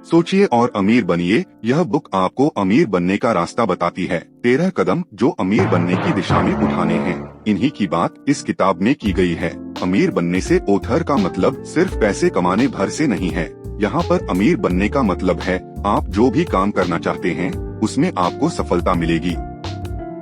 सोचिए और अमीर बनिए। यह बुक आपको अमीर बनने का रास्ता बताती है। 13 कदम जो अमीर बनने की दिशा में उठाने हैं। इन्हीं की बात इस किताब में की गई है। अमीर बनने से ऑथर का मतलब सिर्फ पैसे कमाने भर से नहीं है। यहाँ पर अमीर बनने का मतलब है आप जो भी काम करना चाहते हैं उसमें आपको सफलता मिलेगी।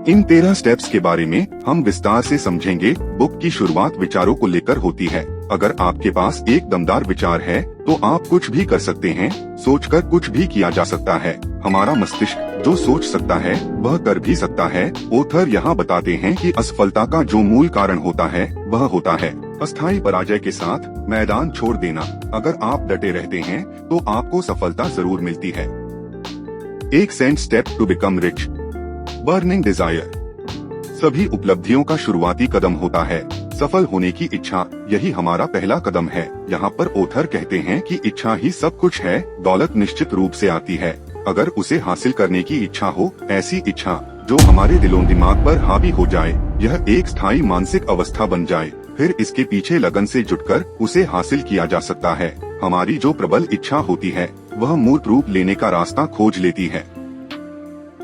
इन 13 स्टेप्स के बारे में हम विस्तार से समझेंगे। बुक की शुरुआत विचारों को लेकर होती है। अगर आपके पास एक दमदार विचार है तो आप कुछ भी कर सकते हैं। सोचकर कुछ भी किया जा सकता है। हमारा मस्तिष्क जो सोच सकता है वह कर भी सकता है। ऑथर यहाँ बताते हैं कि असफलता का जो मूल कारण होता है वह होता है अस्थायी पराजय के साथ मैदान छोड़ देना। अगर आप डटे रहते हैं तो आपको सफलता जरूर मिलती है। एक सेंट step to become rich. Burning desire. सभी उपलब्धियों का शुरुआती कदम होता है सफल होने की इच्छा। यही हमारा पहला कदम है। यहाँ पर ऑथर कहते हैं कि इच्छा ही सब कुछ है। दौलत निश्चित रूप से आती है अगर उसे हासिल करने की इच्छा हो। ऐसी इच्छा जो हमारे दिलों दिमाग पर हावी हो जाए, यह एक स्थायी मानसिक अवस्था बन जाए, फिर इसके पीछे लगन से जुटकर उसे हासिल किया जा सकता है। हमारी जो प्रबल इच्छा होती है वह मूर्त रूप लेने का रास्ता खोज लेती है।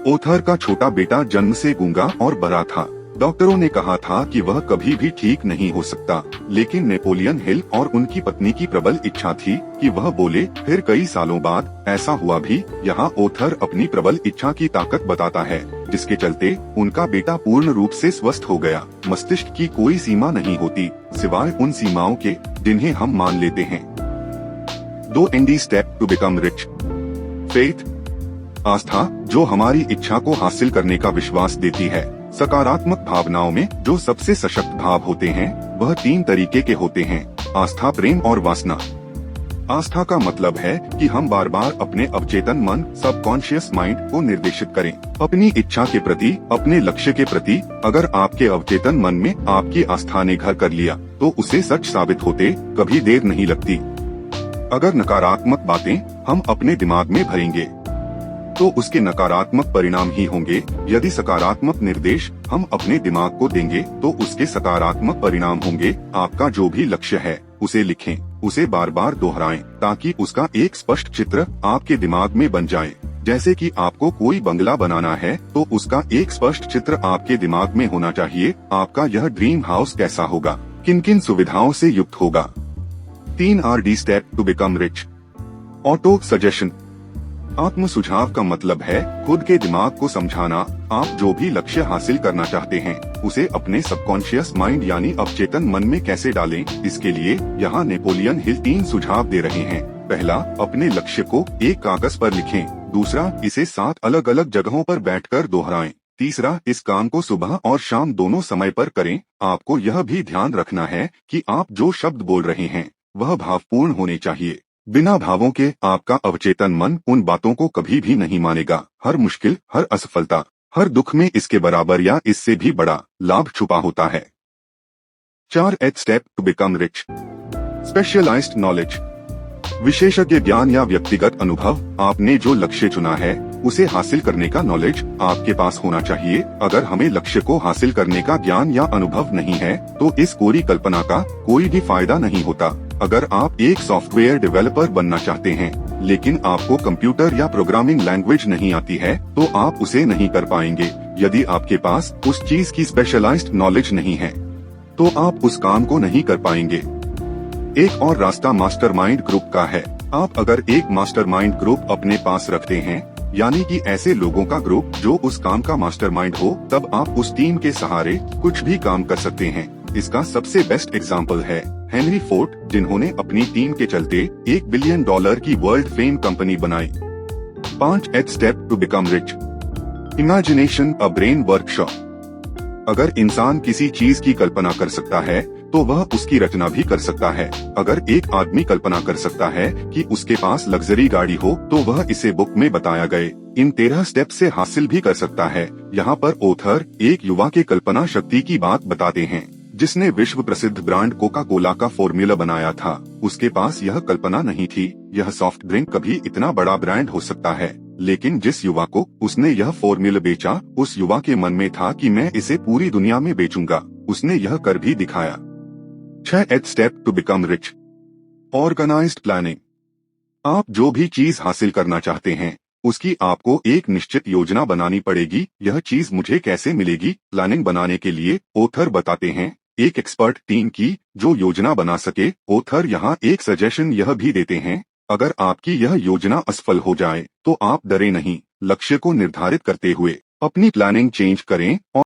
ऑथर का छोटा बेटा जन्म से गूंगा और बहरा था। डॉक्टरों ने कहा था कि वह कभी भी ठीक नहीं हो सकता, लेकिन नेपोलियन हिल और उनकी पत्नी की प्रबल इच्छा थी कि वह बोले। फिर कई सालों बाद ऐसा हुआ भी। यहाँ ऑथर अपनी प्रबल इच्छा की ताकत बताता है जिसके चलते उनका बेटा पूर्ण रूप से स्वस्थ हो गया। मस्तिष्क की कोई सीमा नहीं होती सिवाय उन सीमाओं के जिन्हें हम मान लेते हैं। 2 एंडी step to become rich. Faith. आस्था जो हमारी इच्छा को हासिल करने का विश्वास देती है। सकारात्मक भावनाओं में जो सबसे सशक्त भाव होते हैं वह 3 तरीके के होते हैं। आस्था, प्रेम और वासना। आस्था का मतलब है कि हम बार बार अपने अवचेतन मन सबकॉन्शियस माइंड को निर्देशित करें अपनी इच्छा के प्रति, अपने लक्ष्य के प्रति। अगर आपके अवचेतन मन में आपकी आस्था ने घर कर लिया तो उसे सच साबित होते कभी देर नहीं लगती। अगर नकारात्मक बातें हम अपने दिमाग में भरेंगे तो उसके नकारात्मक परिणाम ही होंगे। यदि सकारात्मक निर्देश हम अपने दिमाग को देंगे तो उसके सकारात्मक परिणाम होंगे। आपका जो भी लक्ष्य है उसे लिखें, उसे बार बार दोहराएं ताकि उसका एक स्पष्ट चित्र आपके दिमाग में बन जाए। जैसे कि आपको कोई बंगला बनाना है तो उसका एक स्पष्ट चित्र आपके दिमाग में होना चाहिए। आपका यह ड्रीम हाउस कैसा होगा, किन किन सुविधाओं से युक्त होगा। 3 RD step to become rich. Auto suggestion. आत्म सुझाव का मतलब है खुद के दिमाग को समझाना। आप जो भी लक्ष्य हासिल करना चाहते हैं उसे अपने सबकॉन्शियस माइंड यानी अवचेतन मन में कैसे डालें। इसके लिए यहाँ नेपोलियन हिल 3 सुझाव दे रहे हैं। पहला, अपने लक्ष्य को एक कागज पर लिखें। दूसरा, इसे 7 अलग अलग जगहों पर बैठकर दोहराएं। तीसरा, इस काम को सुबह और शाम दोनों समय पर करें। आपको यह भी ध्यान रखना है कि आप जो शब्द बोल रहे हैं वह भावपूर्ण होने चाहिए। बिना भावों के आपका अवचेतन मन उन बातों को कभी भी नहीं मानेगा। हर मुश्किल, हर असफलता, हर दुख में इसके बराबर या इससे भी बड़ा लाभ छुपा होता है। 4 H step to become rich. Specialised knowledge. विशेषज्ञ ज्ञान या व्यक्तिगत अनुभव। आपने जो लक्ष्य चुना है उसे हासिल करने का नॉलेज आपके पास होना चाहिए। अगर हमें लक्ष्य को हासिल करने का ज्ञान या अनुभव नहीं है तो इस कोरी कल्पना का कोई भी फायदा नहीं होता। अगर आप एक सॉफ्टवेयर डेवलपर बनना चाहते हैं लेकिन आपको कंप्यूटर या प्रोग्रामिंग लैंग्वेज नहीं आती है तो आप उसे नहीं कर पाएंगे। यदि आपके पास उस चीज की स्पेशलाइज्ड नॉलेज नहीं है तो आप उस काम को नहीं कर पाएंगे। एक और रास्ता मास्टरमाइंड ग्रुप का है। आप अगर एक मास्टरमाइंड ग्रुप अपने पास रखते हैं, यानी कि ऐसे लोगों का ग्रुप जो उस काम का मास्टरमाइंड हो, तब आप उस टीम के सहारे कुछ भी काम कर सकते हैं। इसका सबसे बेस्ट एग्जाम्पल है हेनरी फोर्ड, जिन्होंने अपनी टीम के चलते $1 बिलियन की वर्ल्ड फेम कंपनी बनाई। 5 H step to become rich. Imagination a brain workshop. अगर इंसान किसी चीज की कल्पना कर सकता है तो वह उसकी रचना भी कर सकता है। अगर एक आदमी कल्पना कर सकता है कि उसके पास लग्जरी गाड़ी हो तो वह इसे बुक में बताया गए इन 13 स्टेप से हासिल भी कर सकता है। यहाँ पर ऑथर एक युवा के कल्पना शक्ति की बात बताते हैं जिसने विश्व प्रसिद्ध ब्रांड कोका कोला का फॉर्मूला बनाया था। उसके पास यह कल्पना नहीं थी यह सॉफ्ट ड्रिंक कभी इतना बड़ा ब्रांड हो सकता है, लेकिन जिस युवा को उसने यह फॉर्मूला बेचा उस युवा के मन में था कि मैं इसे पूरी दुनिया में बेचूंगा। उसने यह कर भी दिखाया। 6 H step to become rich. Organised planning. आप जो भी चीज हासिल करना चाहते हैं उसकी आपको एक निश्चित योजना बनानी पड़ेगी। यह चीज मुझे कैसे मिलेगी? प्लानिंग बनाने के लिए ऑथर बताते हैं एक एक्सपर्ट टीम की जो योजना बना सके। ऑथर यहाँ एक सजेशन यह भी देते हैं, अगर आपकी यह योजना असफल हो जाए तो आप डरे नहीं। लक्ष्य को निर्धारित करते हुए अपनी प्लानिंग चेंज करें और